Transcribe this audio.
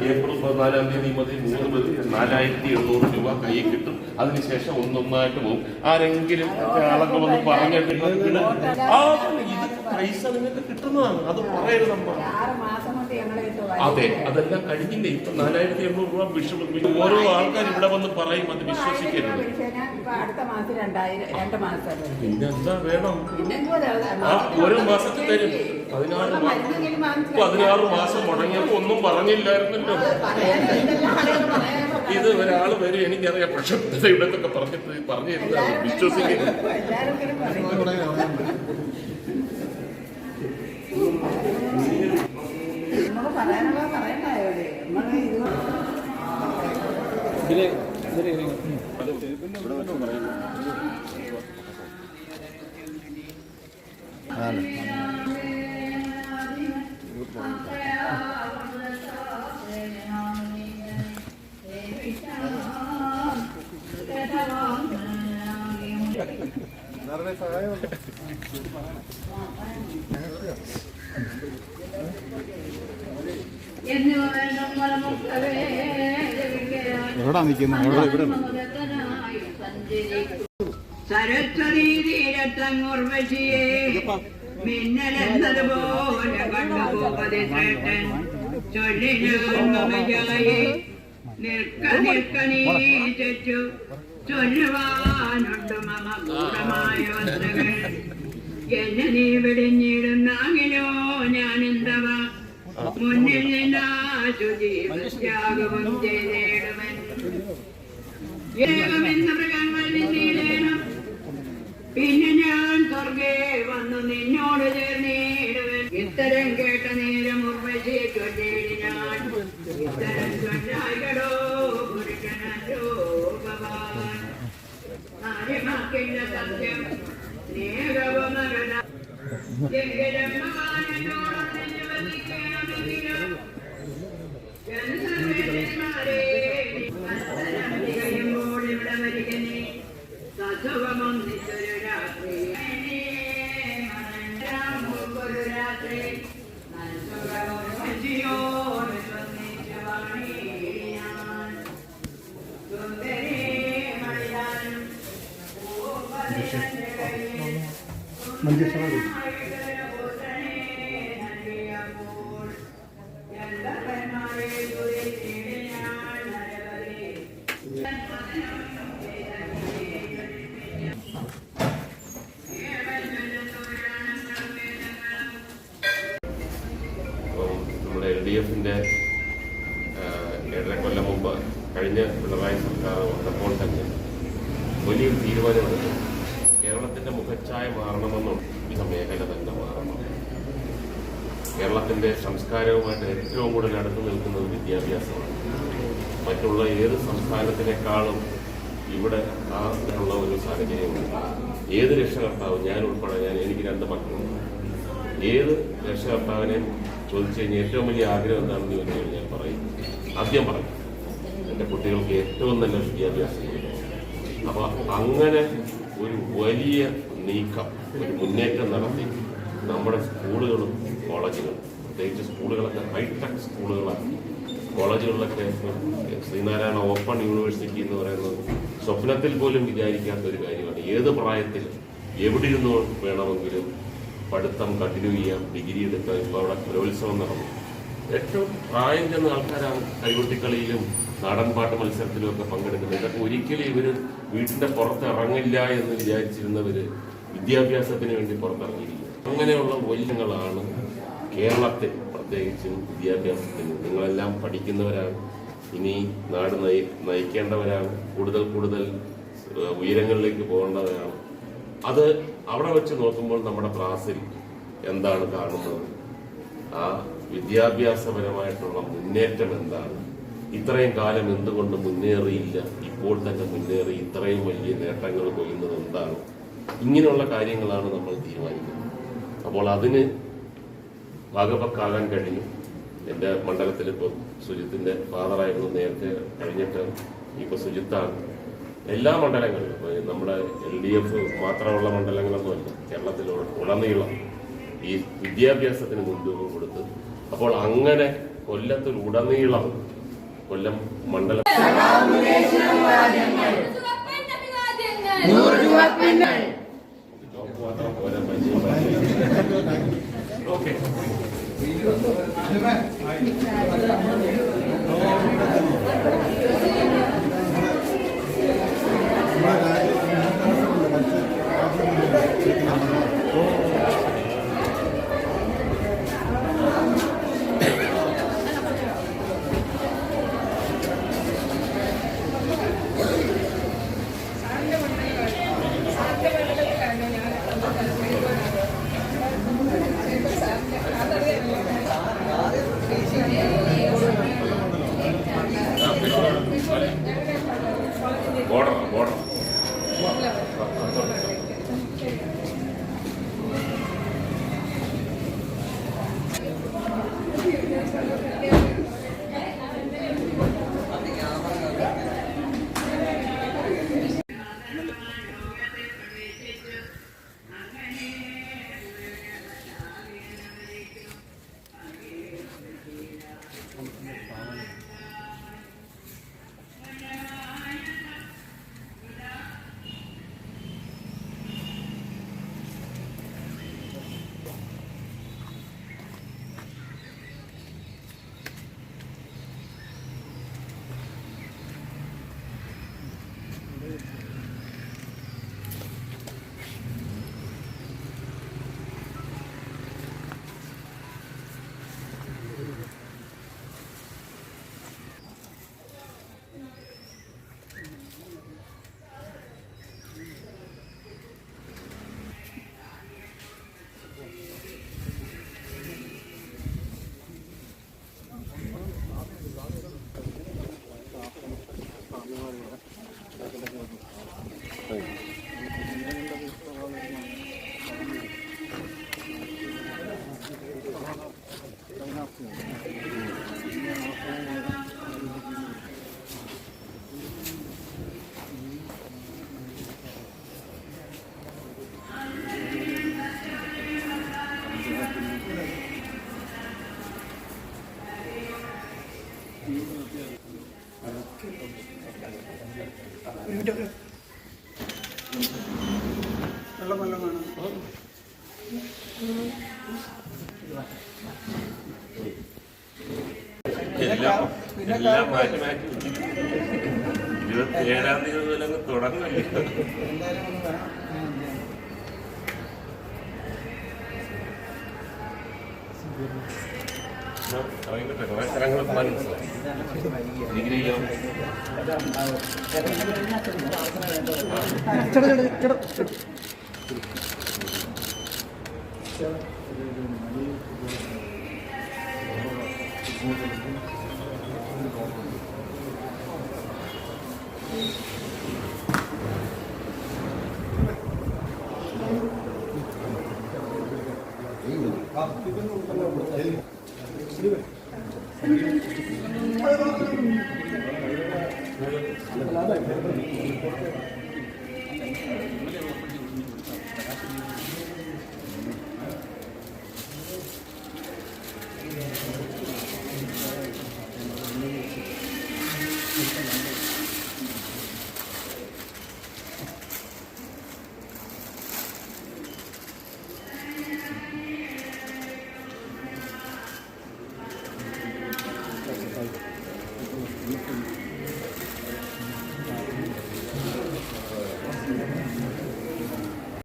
April 14-ാം തീയതി മുതൽ 4,800 രൂപ കയ്യിൽ കിട്ടും. അതിനുശേഷം ഒന്നൊന്നായിട്ട് പോകും. ആരെങ്കിലും ആളൊക്കെ വന്ന് പറഞ്ഞിട്ട് പൈസ നിങ്ങൾക്ക് കിട്ടുന്നതാണ്, അത് പറയരുത് നമ്മ. അതെ, അതെല്ലാം കഴിഞ്ഞില്ലേ. ഇപ്പൊ 4,800 രൂപ ഓരോ ആൾക്കാർ ഇവിടെ വന്ന് പറയും, അത് വിശ്വസിക്കരുത്. പിന്നെന്താ വേണം? ഓരോ മാസത്തിൽ തരും. 16 മാസം മുടങ്ങിയപ്പോ ഒന്നും പറഞ്ഞില്ലായിരുന്നല്ലോ. ഇത് ഒരാൾ വരും, എനിക്കറിയാം, പക്ഷെ ഇവിടത്തൊക്കെ പറഞ്ഞു തരുന്നത് വിശ്വസിക്കരുത്. സരസ്വതീ തീരത്തങ്ങുർവശിയെ മിന്നലെന്നതുപോലെ കണ്ടുപോകതി ശ്രേഷ്ഠൻ ചൊല്ലിനായി നിൽക്ക നീ തെറ്റു ചൊല്ലുവാനുണ്ട് മമ ഗൂഢമായ വസ്തുക്കൾ എന്നെ നീ വെടിഞ്ഞിടുന്നാകിലോ ഞാനെന്തവ മുന്നിൽ നിന്നാശുചീവത്യാഗവും ചെയ്തേടുവൻ ഏകമെന്ന മൃഗങ്ങൾ നിന്നീടേണം പിന്നെ ഞാൻ സ്വർഗേ വന്നു നിന്നോട് ചേർന്നിടുവൻ ഇത്തരം കേട്ട നേരം ഉർവശി ചൊല്ലേടി ഞാൻ ഇത്തരം ചൊല്ലായിടോ പുരുഷനോ ഭഗവാൻ ആര്യമാക്കില്ല സത്യം സ്നേഹവുമകല എങ്കിലും ഭഗവാനോട് നിവസിക്കണമെങ്കിലും ജനസർവേന്മാരെ കഴിയുമ്പോൾ ഇവിടെ വരികനെ സസുഖമൊന്നിച്ചൊരു രാത്രി ഒരു രാത്രി സുഖമോട് സ്വന്നിച്ചു വാണിയാൻ സുന്ദരേ മണിയാനും LDF 7.5 കൊല്ലം മുമ്പ് കഴിഞ്ഞ പിണറായി സർക്കാർ വന്നപ്പോൾ തന്നെ വലിയൊരു തീരുമാനമെടുത്തു. കേരളത്തിന്റെ മുഖച്ഛായ മാറണമെന്നും ഈ മേഖല തന്നെ മാറണം. കേരളത്തിന്റെ സംസ്കാരവുമായിട്ട് ഏറ്റവും കൂടുതൽ അടുത്ത് നിൽക്കുന്നത് വിദ്യാഭ്യാസമാണ്. മറ്റുള്ള ഏത് സംസ്ഥാനത്തിനേക്കാളും ഇവിടെ ഉള്ള ഒരു സാഹചര്യമുണ്ട്. ഏത് രക്ഷകർത്താവും, ഞാൻ ഉൾപ്പെടെ, എനിക്ക് 2 മക്കളുണ്ട്, ഏത് രക്ഷകർത്താവിനെയും ചോദിച്ചു കഴിഞ്ഞാൽ ഏറ്റവും വലിയ ആഗ്രഹം എന്താണെന്ന് ചോദിച്ചു കഴിഞ്ഞാൽ ആദ്യം പറയും എൻ്റെ കുട്ടികൾക്ക് ഏറ്റവും നല്ല വിദ്യാഭ്യാസം കൊടുക്കണം. അപ്പോൾ അങ്ങനെ ഒരു വലിയ നീക്കം, ഒരു മുന്നേറ്റം നടത്തി നമ്മുടെ സ്കൂളുകളും കോളേജുകളും, പ്രത്യേകിച്ച് സ്കൂളുകളൊക്കെ ഹൈടെക് സ്കൂളുകളാക്കി. കോളേജുകളിലൊക്കെ ശ്രീനാരായണ ഓപ്പൺ യൂണിവേഴ്സിറ്റി എന്ന് പറയുന്നത് സ്വപ്നത്തിൽ പോലും വിചാരിക്കാത്ത ഒരു കാര്യമാണ്. ഏത് പ്രായത്തിൽ എവിടെ ഇരുന്ന് വേണമെങ്കിലും പഠിത്തം കണ്ടിന്യൂ ചെയ്യാം, ഡിഗ്രി എടുക്കാം. ഇപ്പോൾ അവിടെ കലോത്സവം നടന്നു. ഏറ്റവും പ്രായം ചെന്ന ആൾക്കാരാണ് കൈകൊട്ടിക്കളിയിലും നാടൻപാട്ട് മത്സരത്തിലും ഒക്കെ പങ്കെടുക്കുന്നത്. ഇതൊക്കെ ഒരിക്കലും ഇവർ വീട്ടിൻ്റെ പുറത്ത് ഇറങ്ങില്ല എന്ന് വിചാരിച്ചിരുന്നവർ വിദ്യാഭ്യാസത്തിന് വേണ്ടി പുറത്തിറങ്ങിയിരിക്കും. അങ്ങനെയുള്ള മൂല്യങ്ങളാണ് കേരളത്തിൽ പ്രത്യേകിച്ചും വിദ്യാഭ്യാസത്തിന്. നിങ്ങളെല്ലാം പഠിക്കുന്നവരാണ്, ഇനി നാട് നയിക്കേണ്ടവരാണ്, കൂടുതൽ ഉയരങ്ങളിലേക്ക് പോകേണ്ടവരാണ്. അത് അവിടെ വെച്ച് നോക്കുമ്പോൾ നമ്മുടെ ക്ലാസ്സിൽ എന്താണ് കാണുന്നത്? ആ വിദ്യാഭ്യാസപരമായിട്ടുള്ള മുന്നേറ്റം എന്താണ്? ഇത്രയും കാലം എന്തുകൊണ്ട് മുന്നേറിയില്ല, ഇപ്പോൾ തന്നെ മുന്നേറി ഇത്രയും വലിയ നേട്ടങ്ങൾ കൊയ്യുന്നത് എന്താണ്? ഇങ്ങനെയുള്ള കാര്യങ്ങളാണ് നമ്മൾ തീരുമാനിക്കുന്നത്. അപ്പോൾ അതിന് ഭാഗവക്കാകാൻ കഴിഞ്ഞു. എൻ്റെ മണ്ഡലത്തിൽ ഇപ്പോൾ സുജിത്തിൻ്റെ ഫാദറായിരുന്നു നേരത്തെ, കഴിഞ്ഞിട്ട് ഇപ്പോൾ സുജിത്താണ്. എല്ലാ മണ്ഡലങ്ങളിലും, നമ്മുടെ LDF മാത്രമുള്ള മണ്ഡലങ്ങളൊന്നുമല്ല, കേരളത്തിൽ ഉടനീളം ഈ വിദ്യാഭ്യാസത്തിന് മുൻതൂക്കം കൊടുത്ത്. അപ്പോൾ അങ്ങനെ കൊല്ലത്തിലുടനീളം കൊല്ലം മണ്ഡലം ഓക്കെ ബോർഡർ എല്ലാം മാറ്റി 27-ാം തീയതി മുതൽ തുടങ്ങുന്നില്ല. അറിയിക്കട്ടെ, കുറെ സ്ഥലങ്ങൾ മനസ്സിലായി. ഡിഗ്രിയിലോ